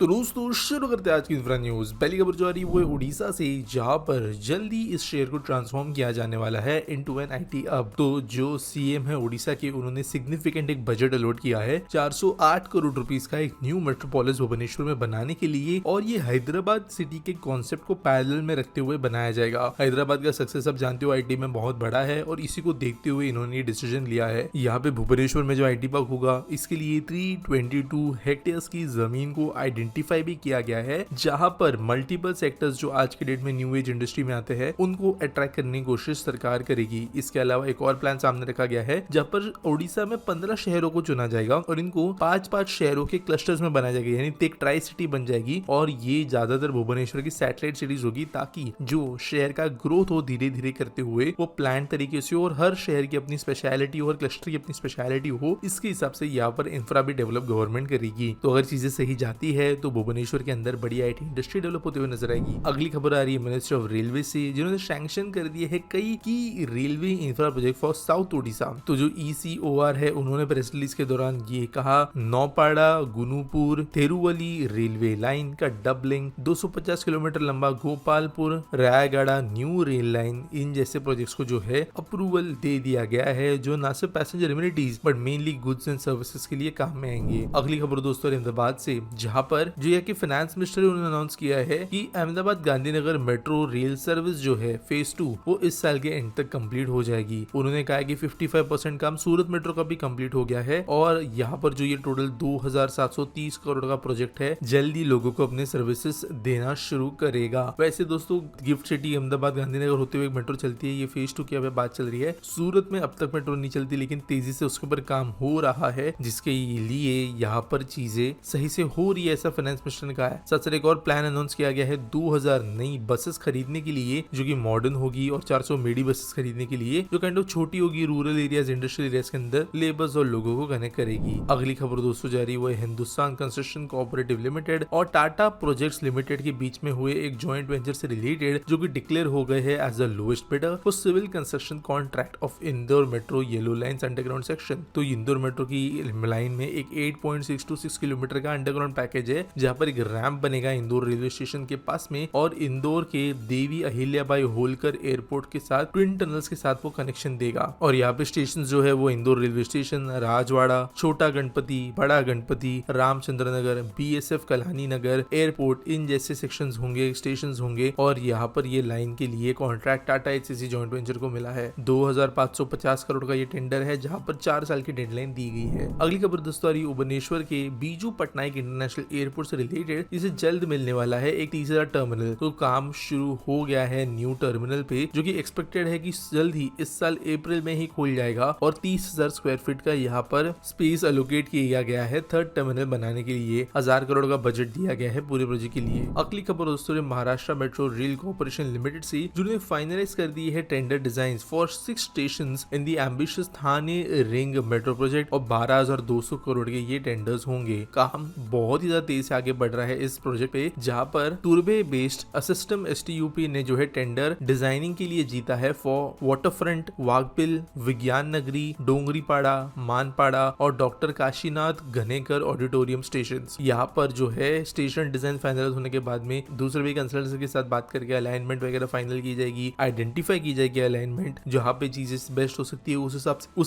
तो दोस्तों शुरू करते हैं आज की इंफ्रा न्यूज। पहली खबर जो आ रही है वो है उड़ीसा से, जहां पर जल्दी इस शेयर को ट्रांसफॉर्म किया जाने वाला है इनटू एन आईटी हब। तो जो सीएम है उड़ीसा के, उन्होंने सिग्निफिकेंट एक बजट अलॉट किया है 408 करोड़ रुपीस का एक न्यू मेट्रोपोलिस भुवनेश्वर में बनाने के लिए, और ये हैदराबाद सिटी के कॉन्सेप्ट को पैरेलल में रखते हुए बनाया जाएगा। हैदराबाद का सक्सेस आप जानते हो आईटी में बहुत बड़ा है, और इसी को देखते हुए इन्होंने ये डिसीजन लिया है। यहाँ पे भुवनेश्वर में जो आईटी पार्क होगा, इसके लिए 322 हेक्टेयर्स की जमीन को आइडेंटिफाई भी किया गया है, जहां पर मल्टीपल सेक्टर्स जो आज के डेट में न्यू एज इंडस्ट्री में आते हैं उनको अट्रैक्ट करने की कोशिश सरकार करेगी। इसके अलावा एक और प्लान सामने रखा गया है, जहां पर ओडिशा में 15 शहरों को चुना जाएगा और इनको 5-5 शहरों के क्लस्टर्स में बनाया जाएगा, यानी एक ट्राई सिटी बन जाएगी। और ये ज्यादातर भुवनेश्वर की सैटेलाइट सिटीज होगी, ताकि जो शहर का ग्रोथ हो धीरे धीरे करते हुए वो प्लान तरीके से, और हर शहर की अपनी स्पेशलिटी और क्लस्टर की अपनी स्पेशलिटी हो, इसके हिसाब से यहाँ पर इंफ्रा भी डेवलप गवर्नमेंट करेगी। तो अगर चीजें सही जाती है तो भुवनेश्वर के अंदर बड़ी आईटी इंडस्ट्री डेवलप होते हुए नजर आएगी। अगली खबर आ रही है मिनिस्ट्री ऑफ रेलवे से, जिन्होंने सैंक्शन कर दिए है कई की railway infra project for south Odisha. तो जो ECOR है, उन्होंने प्रेस रिलीज के दौरान ये कहा, नौपाड़ा गुनुपुर थेरुवली रेलवे लाइन का डबलिंग, 250 किलोमीटर लंबा Gopalpur Raigarh new rail line, इन जैसे प्रोजेक्ट्स को जो है अप्रूवल दे दिया गया है, जो न सिर्फ passenger amenities but mainly goods and services के लिए काम में आएंगे। अगली खबर दोस्तों अहमदाबाद से, जहां पर जो है कि फाइनेंस मिनिस्टर ने अनाउंस किया है कि Ahmedabad Gandhinagar metro rail service जो है फेज 2 वो इस साल के एंड तक कंप्लीट हो जाएगी। उन्होंने कहा कि 55% काम सूरत मेट्रो का भी कंप्लीट हो गया है, और यहाँ पर जो ये टोटल 2730 करोड़ का प्रोजेक्ट है, जल्दी लोगों को अपने सर्विसेज देना शुरू करेगा। वैसे दोस्तों गिफ्ट सिटी अहमदाबाद गांधीनगर होते हुए मेट्रो चलती है, ये फेज 2 की अब बात चल रही है। सूरत में अब तक मेट्रो नहीं चलती, लेकिन तेजी से उसके ऊपर काम हो रहा है, जिसके लिए यहाँ पर चीजें सही से हो रही है, ऐसा फाइनेंस मिनिस्टर ने कहा है। साथ साथ एक और प्लान अनाउंस किया गया है 2000 नई बसेस खरीदने के लिए, जो कि मॉडर्न होगी, और 400 मेडी बसेस खरीदने के लिए, जो काइंड ऑफ छोटी होगी, रूरल एरियाज इंडस्ट्रियल एरियाज के अंदर लेबर्स और लोगों को कनेक्ट करेगी। अगली खबर दोस्तों जा रही है वो हिंदुस्तान कंस्ट्रक्शन कोऑपरेटिव लिमिटेड और टाटा प्रोजेक्ट्स लिमिटेड के बीच में हुए एक जॉइंट वेंचर से रिलेटेड, जो कि डिक्लेयर हो गए हैं as the lowest bidder for civil construction contract of Indore metro yellow lines underground section. तो इंदौर मेट्रो की लाइन में एक 8.626 किलोमीटर का अंडरग्राउंड पैकेज है, जहां पर एक रैंप बनेगा इंदौर रेलवे स्टेशन के पास में, और इंदौर के देवी अहिल्याबाई होलकर एयरपोर्ट के साथ ट्विन टनल्स के साथ वो कनेक्शन देगा। और यहाँ पे स्टेशन जो है वो इंदौर रेलवे स्टेशन, राजवाड़ा, छोटा गणपति, बड़ा गणपति, रामचंद्र नगर, BSF कल्हानी नगर, एयरपोर्ट, इन जैसे सेक्शंस होंगे, स्टेशन होंगे। और यहाँ पर ये लाइन के लिए contract Tata HCC joint venture को मिला है। 2550 करोड़ का ये टेंडर है, जहाँ पर 4 साल की डेडलाइन दी गई है। अगली खबर दोस्तों आ रही है भुवनेश्वर के बीजू पटनायक इंटरनेशनल एयरपोर्ट से रिलेटेड, इसे जल्द मिलने वाला है एक तीसरा टर्मिनल। तो काम शुरू हो गया है न्यू टर्मिनल पे, जो कि एक्सपेक्टेड है कि जल्द ही इस साल अप्रैल में ही खुल जाएगा, और 30,000 स्क्वायर फीट का यहाँ पर स्पेस एलोकेट किया गया है थर्ड टर्मिनल बनाने के लिए। 1000 करोड़ का बजट दिया गया है पूरे प्रोजेक्ट के लिए। अगली खबर दोस्तों Maharashtra metro rail corporation limited से, जिन्होंने फाइनलाइज कर दी है tender design for 6 station in the ambitious Thane ring metro project, और 12,200 करोड़ के ये टेंडर्स होंगे। काम बहुत ही ज्यादा तेज से आगे बढ़ रहा है इस प्रोजेक्ट पे, जहां पर तुर्बे बेस्ड असिस्टम STUP ने जो है टेंडर डिजाइनिंग के लिए जीता है फॉर वाटरफ्रंट, वाघपिल, विज्ञान नगरी, डोंगरीपाड़ा, मानपाड़ा और doctor Kashinath Ghanekar auditorium station. यहाँ पर जो है स्टेशन डिजाइन फाइनल होने के बाद में दूसरे भी कंसल्टेंसी के साथ बात करके अलाइनमेंट वगैरह फाइनल की जाएगी, आइडेंटिफाई की जाएगी अलाइनमेंट, जहाँ पे चीजें बेस्ट हो सकती है उस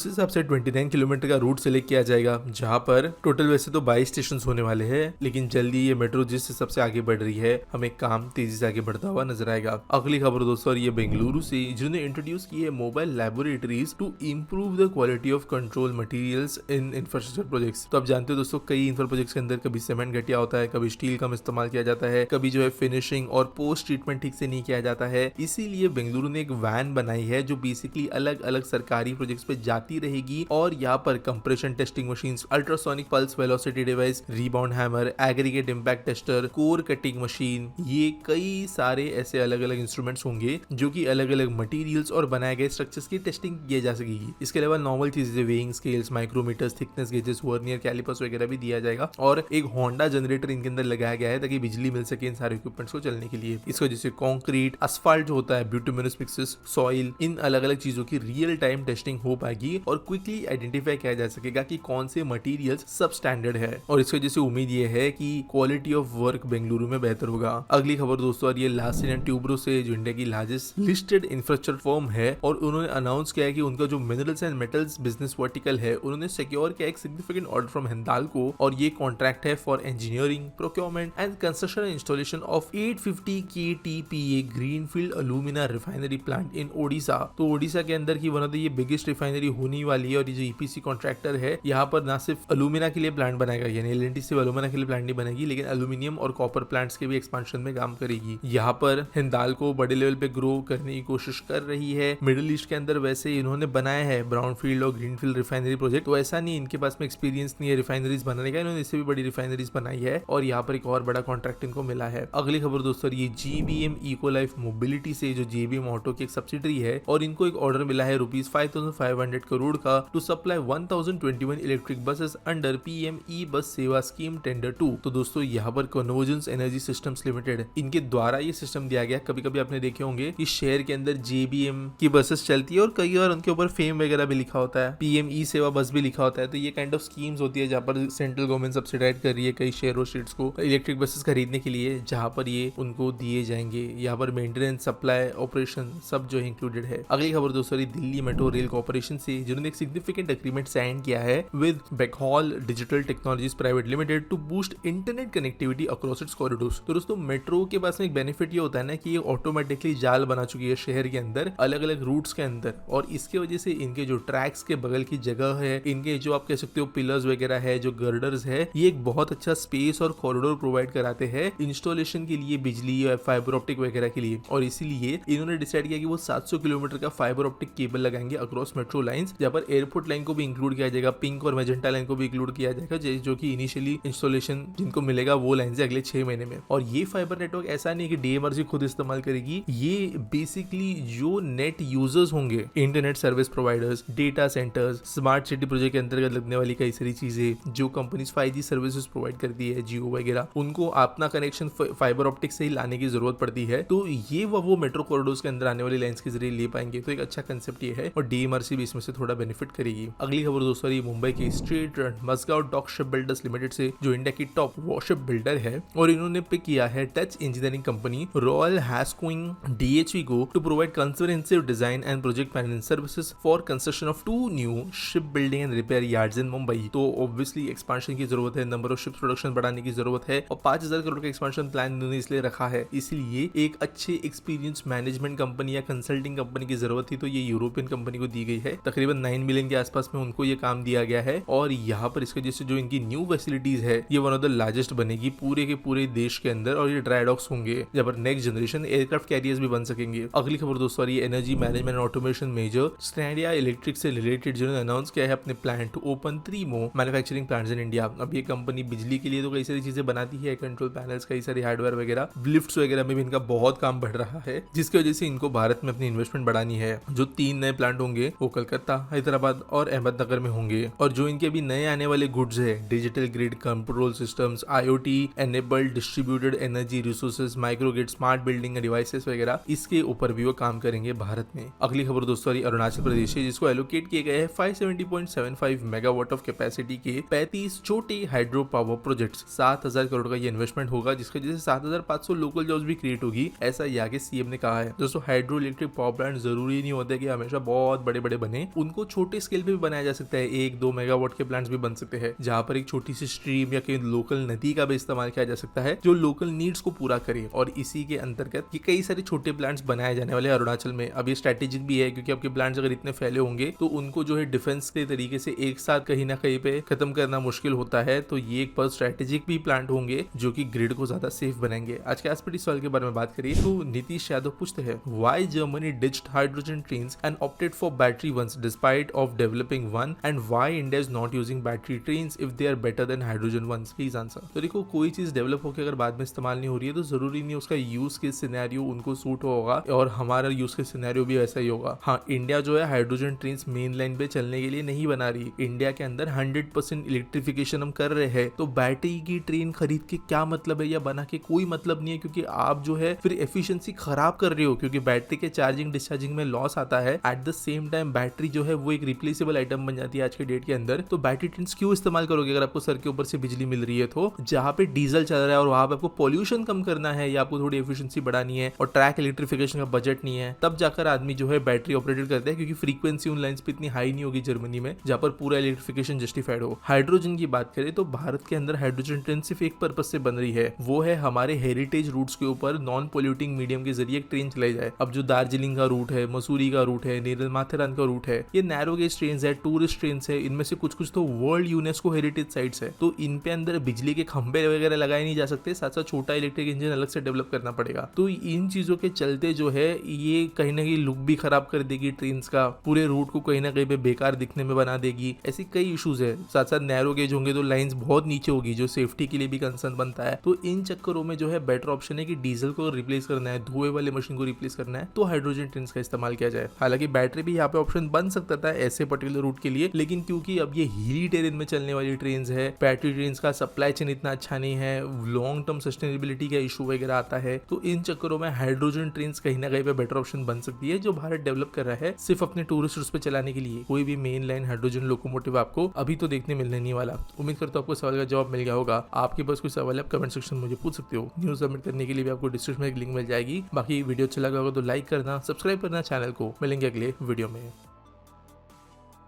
हिसाब से 29 किलोमीटर का रूट सेलेक्ट किया जाएगा, जहाँ पर टोटल वैसे तो 22 स्टेशन होने वाले हैं, लेकिन जल्दी ये मेट्रो जिस हिसाब से आगे बढ़ रही है, हमें काम तेजी से आगे बढ़ता हुआ नजर आएगा। अगली खबर दोस्तों ये बेंगलुरु से, जिन्होंने इंट्रोड्यूस की है mobile laboratories to improve the quality of control materials in infrastructure projects. तो आप जानते हो दोस्तों, कई इंफ्रा प्रोजेक्ट्स के अंदर कभी सीमेंट घटिया होता है, कभी स्टील का इस्तेमाल किया जाता है, कभी जो है फिनिशिंग और पोस्ट ट्रीटमेंट ठीक से नहीं किया जाता है। इसीलिए बेंगलुरु ने एक वैन बनाई है, जो बेसिकली अलग अलग सरकारी प्रोजेक्ट्स पे जाती रहेगी, और यहाँ पर compression testing machine, ultrasonic pulse velocity device, rebound hammer, aggregate impact tester, core cutting machine, ये कई सारे ऐसे अलग अलग इंस्ट्रूमेंट्स होंगे, जो कि अलग अलग मटेरियल्स और बनाए गए स्ट्रक्चर्स की टेस्टिंग की जा सकेगी। इसके अलावा नॉर्मल चीजें weighing scales, micrometers, thickness gauges, vernier calipers वगैरह भी दिया जाएगा, और एक होंडा जनरेटर इनके अंदर लगाया गया है, ताकि बिजली मिल सके इन सारे इक्विपमेंट्स को चलने के लिए। इसको जैसे कॉन्क्रीट, असफाल्ट जो होता है, बिटुमिनस मिक्सेस, सॉइल, इन अलग अलग चीजों की रियल टाइम टेस्टिंग हो पाएगी, और क्विकली आइडेंटिफाई किया जा सकेगा कि कौन से मटेरियल्स सब स्टैंडर्ड है। और इसकी वजह से उम्मीद ये है की क्वालिटी ऑफ वर्क बेंगलुरु में बेहतर होगा। अगली खबर दोस्तों और ये लार्सन ट्यूब्रो से, जो इंडिया की लार्जेस्ट लिस्टेड इंफ्रास्ट्रक्चर फर्म है, और उन्होंने अनाउंस किया है कि उनका जो minerals and metals business vertical है, उन्होंने सिक्योर किया एक सिग्निफिकेंट ऑर्डर फ्रॉम हिंदाल्को, और ये कॉन्ट्रैक्ट है for engineering, procurement and construction and installation of 850 KTPA greenfield alumina refinery plant in Odisha. तो ओडिशा के अंदर की वन ऑफ द ये बिगेस्ट रिफाइनरी होने वाली है, और ये जो ईपीसी कॉन्ट्रैक्टर है यहाँ पर ना सिर्फ अलुमिना के लिए प्लांट बनाएगा, यानी एलएनटी सिर्फ अलुमिना के लिए प्लांट नहीं बनेगी, लेकिन एल्यूमिनियम और कॉपर प्लांट्स के भी एक्सपांशन में काम करेगी। यहाँ पर हिंदाल्को बड़े लेवल पे ग्रो करने की कोशिश कर रही है। मिडिल ईस्ट के अंदर वैसे इन्होंने बनाया है ब्राउन फील्ड और ग्रीन फील्ड रिफाइनरी प्रोजेक्ट, तो ऐसा नहीं इनके पास में एक्सपीरियंस नहीं है रिफाइनरीज बनाने का, इन्होंने इससे भी बड़ी रिफाइनरीज बनाई है, और यहाँ पर एक और बड़ा कॉन्ट्रैक्ट इनको मिला है। अगली खबर दोस्तों ये जीबीएम इको लाइफ मोबिलिटी से, जो जेबीएम ऑटो की एक सब्सिडरी है, और इनको एक ऑर्डर मिला है ₹5,500 करोड़ का to supply 1021 electric buses under PM E bus Sewa scheme tender 2। तो दोस्तों यहाँ पर कन्वर्जेंस एनर्जी सिस्टम्स लिमिटेड, इनके द्वारा ये सिस्टम दिया गया। कभी कभी आपने देखे होंगे कि शहर के अंदर जेबीएम की बसेस चलती है, और कई बार उनके ऊपर फेम वगैरह भी लिखा होता है, पीएम ई सेवा बस भी लिखा होता है। तो ये काइंड ऑफ स्कीम्स होती है जहाँ पर सेंट्रल गवर्नमेंट सब्सिडाइज कर रही है कई शहर और स्टेट्स को इलेक्ट्रिक बसेस खरीदने के लिए, जहाँ पर ये उनको दिए जाएंगे। यहाँ पर मेंटेनेंस, सप्लाई, ऑपरेशन सब जो इंक्लूडेड है। अगली खबर दोस्तों दिल्ली मेट्रो रेल कॉर्पोरेशन से, जिन्होंने एक सिग्निफिकेंट एग्रीमेंट साइन किया है with Backhaul Digital Technologies Private Limited to boost internet connectivity across its corridors. तो दोस्तों मेट्रो के पास में एक बेनिफिट ये होता है ना कि ये ऑटोमेटिकली जाल बना चुकी है शहर के अंदर अलग अलग रूट्स के अंदर, और इसके वजह से इनके जो ट्रैक्स के बगल की जगह है, इनके जो आप कह सकते हो पिलर्स वगैरह है, जो गर्डर्स है, ये एक बहुत अच्छा स्पेस और कॉरिडोर प्रोवाइड कराते हैं इंस्टॉलेशन के लिए, बिजली या फाइबर ऑप्टिक वगैरह के लिए। और इसीलिए इन्होंने डिसाइड किया कि वो 700 किलोमीटर का फाइबर ऑप्टिक केबल लगाएंगे अक्रॉस मेट्रो लाइंस, जहाँ पर एयरपोर्ट लाइन को भी इंक्लूड किया जाएगा, पिंक और मेजेंटा लाइन को भी इंक्लूड किया जाएगा, जो कि इनिशियली इंस्टॉलेशन जिनको मिलेगा वो लाइन से अगले 6 महीने में। और ये फाइबर नेटवर्क ऐसा नहीं है कि डीएमआरसी खुद इस्तेमाल करेगी, ये बेसिकली जो नेट यूजर्स होंगे, internet service providers, data centres, smart city project के अंतर्गत लगने वाली कई सारी चीजें, जो कंपनीज 5G सर्विसेज प्रोवाइड करती है, जियो वगैरह, उनको अपना कनेक्शन फाइबर ऑप्टिक से ही लाने की जरूरत पड़ती है। तो ये वो मेट्रो कॉरिडोर्स के अंदर आने वाली लाइंस के जरिए ले पाएंगे। तो एक अच्छा कंसेप्ट ये है, और डीएमआरसी भी इसमें से थोड़ा बेनिफिट करेगी। अगली खबर दोस्तों ये मुंबई की straight Mazagon dock ship builders limited से, जो इंडिया की टॉप वॉरशिप बिल्डर है, और इन्होंने पिक किया है Dutch engineering company Royal Haskoning DHV को to provide comprehensive design and project management services for construction of 2 new ship building and repair yards in Mumbai. तो ऑब्वियसली एक्सपांशन की जरूरत है, नंबर ऑफ शिप प्रोडक्शन बढ़ाने की जरूरत है, और 5000 करोड़ का एक्सपांशन प्लान इन्होंने इसलिए रखा है। इसलिए एक अच्छे एक्सपीरियंस मैनेजमेंट कंपनी या कंसल्टिंग कंपनी की जरूरत थी, तो ये यूरोपियन कंपनी को दी गई है। तकरीबन 9 मिलियन के आसपास में उनको ये काम दिया गया है, और यहाँ पर इसके जैसे जो इनकी न्यू फैसिलिटीज है, ये वन ऑफ द लार्जेस्ट बनेगी पूरे के पूरे देश के अंदर, और ये ड्राई डॉक्स होंगे जब नेक्स्ट जनरेशन एयरक्राफ्ट कैरियर्स भी बन सकेंगे। अगली खबर दोस्तों ये एनर्जी मैनेजमेंट ऑटोमेशन मेजर स्टैंडिया इलेक्ट्रिक से रिलेटेड, जिन्होंने अनाउंस किया है अपने plan to open 3 more manufacturing plants in India. अब ये कंपनी बिजली के लिए तो कई सारी चीजें बनाती है, कंट्रोल पैनल्स, कई सारी हार्डवेयर वगैरह, लिफ्ट्स वगैरह में भी इनका बहुत काम बढ़ रहा है, जिसकी वजह से इनको भारत में अपनी इन्वेस्टमेंट बढ़ानी है। जो 3 नए प्लांट होंगे वो कोलकाता, हैदराबाद और अहमदनगर में होंगे, और जो इनके अभी नए आने वाले गुड्स है, digital grid control systems, IoT enabled distributed energy resources, microgrid, smart building devices वगैरह, इसके ऊपर भी वो काम करेंगे भारत में। अगली खबर दोस्तों अरुणाचल प्रदेश है, जिसको एलोकेट किए गए हैं 570.75 मेगावाट ऑफ कैपेसिटी के 35 छोटे हाइड्रो पावर प्रोजेक्ट्स। 7000 करोड़ का ये इन्वेस्टमेंट होगा, जिसकी वजह से 7500 लोकल जॉब्स भी क्रिएट होगी, ऐसा यहाँ के सीएम ने कहा है। दोस्तों हाइड्रो इलेक्ट्रिक पावर प्लांट जरूरी नहीं होता कि हमेशा बहुत बड़े बड़े बने, उनको छोटे स्केल पे भी बनाया जा सकता है। 1-2 मेगावाट के प्लांट्स भी बन सकते हैं, जहाँ पर एक छोटी सी स्ट्रीम या कहीं लोकल नदी का भी इस्तेमाल किया जा सकता है, जो लोकल नीड्स को पूरा करे। और इसी के अंतर्गत ये कई सारे छोटे प्लांट्स बनाए जाने वाले अरुणाचल में। अब ये स्ट्रेटेजिक भी है, क्योंकि आपके प्लांट्स अगर इतने फैले होंगे तो उनको जो है डिफेंस के तरीके से एक साथ कहीं ना कहीं पे खत्म करना मुश्किल होता है। तो ये एक पर स्ट्रेटेजिक भी प्लांट होंगे, जो कि ग्रिड को ज्यादा सेफ बनाएंगे। आज के एस्पेक्ट सवाल के बारे में बात करिए तो नीतीश यादव पूछते हैं, why Germany ditched hydrogen trains and opted for battery ones despite of developing one, and why India is not using battery trains if they are better than hydrogen ones. Please answer. तो देखो, कोई चीज develop होकर अगर बाद में इस्तेमाल नहीं हो रही है तो जरूरी नहीं उसका यूज के सिनेरियो उनको सूट होगा, और हमारा यूज के सिनेरियो भी ऐसा ही होगा। हाँ, इंडिया जो है हाइड्रोजन ट्रेन्स मेन लाइन पे चलने के लिए नहीं बना रही। इंडिया के अंदर 100% इलेक्ट्रिफिकेशन हम कर रहे हैं, तो बैटरी की ट्रेन खरीद के क्या मतलब है, या बना के कोई मतलब नहीं है, क्योंकि आप जो है फिर एफिशिएंसी खराब कर रहे हो, क्योंकि बैटरी के चार्जिंग डिस्चार्जिंग में लॉस आता है। At the same time battery जो है वो एक रिप्लेसेबल आइटम बन जाती है आज के डेट के अंदर। तो बैटरी ट्रेन्स क्यों इस्तेमाल करोगे अगर आपको सर के ऊपर से बिजली मिल रही है जरूरत हो, जहाँ पे डीजल चल रहा है और वहां पे आपको पोल्यूशन कम करना है या आपको थोड़ी एफिशिएंसी बढ़ानी है और ट्रैक इलेक्ट्रिफिकेशन का बजट नहीं है, तब जाकर आदमी जो है बैटरी ऑपरेटेड करता है, क्योंकि फ्रीक्वेंसी उन लाइंस पे इतनी हाई नहीं होगी जर्मनी में जहां पर पूरा इलेक्ट्रिफिकेशन जस्टिफाइड हो। हाइड्रोजन की बात करें तो भारत के अंदर हाइड्रोजन ट्रेन सिर्फ एक पर्पज से बन रही है, वो है हमारे हेरिटेज रूट्स के ऊपर नॉन पोल्यूटिंग मीडियम के जरिए एक ट्रेन चलाई जाए। अब जो दार्जिलिंग का रूट है, मसूरी का रूट है, नीरल माथेरान का रूट है, ये नैरो गेज ट्रेन है, टूरिस्ट ट्रेन है, इनमें से कुछ तो वर्ल्ड यूनेस्को हेरिटेज साइट्स है, तो इन पे अंदर बिजली के खंभे वगैरह लगाए नहीं जा सकते, साथ साथ छोटा इलेक्ट्रिक इंजन अलग से डेवलप करना पड़ेगा। तो इन चीजों के चलते जो है ये कहीं ना कहीं लुक भी खराब कर देगी ट्रेन का, पूरे रूट को कहीं ना कहीं पे बेकार दिखने में बना देगी। ऐसी कई इश्यूज है। साथ साथ नैरो गेज होंगे तो लाइंस बहुत नीचे होगी, जो सेफ्टी के लिए भी कंसर्न बनता है। तो इन चक्करों में जो है बेटर ऑप्शन है कि डीजल को रिप्लेस करना है, धुएं वाले मशीन को रिप्लेस करना है, तो हाइड्रोजन ट्रेन का इस्तेमाल किया जाए। हालांकि बैटरी भी यहाँ पे ऑप्शन बन सकता था ऐसे पर्टिकुलर रूट के लिए, लेकिन क्योंकि अब ये हिली टेरेन में चलने वाली ट्रेन है, बैटरी ट्रेन का सप्लाई चेन इतना अच्छा नहीं है, लॉन्ग टर्म सस्टेनेबिलिटी का इशू वगैरह आता है, तो इन चक्करों में हाइड्रोजन ट्रेन कहीं ना कहीं पे बेटर ऑप्शन बन सकती है, जो भारत डेवलप कर रहा है सिर्फ अपने टूरिस्ट रूट्स पे चलाने के लिए। कोई भी मेन लाइन हाइड्रोजन लोकोमोटिव आपको अभी तो देखने मिलने नहीं वाला। उम्मीद करता हूं आपको सवाल का जवाब मिल गया होगा। आपके पास कोई सवाल है, आप कमेंट सेक्शन में मुझे पूछ सकते हो। न्यूज सबमिट करने के लिए भी आपको डिस्क्रिप्शन में एक लिंक मिल जाएगी। बाकी वीडियो अच्छा लगा होगा तो लाइक करना, सब्सक्राइब करना चैनल को। मिलेंगे अगले वीडियो में।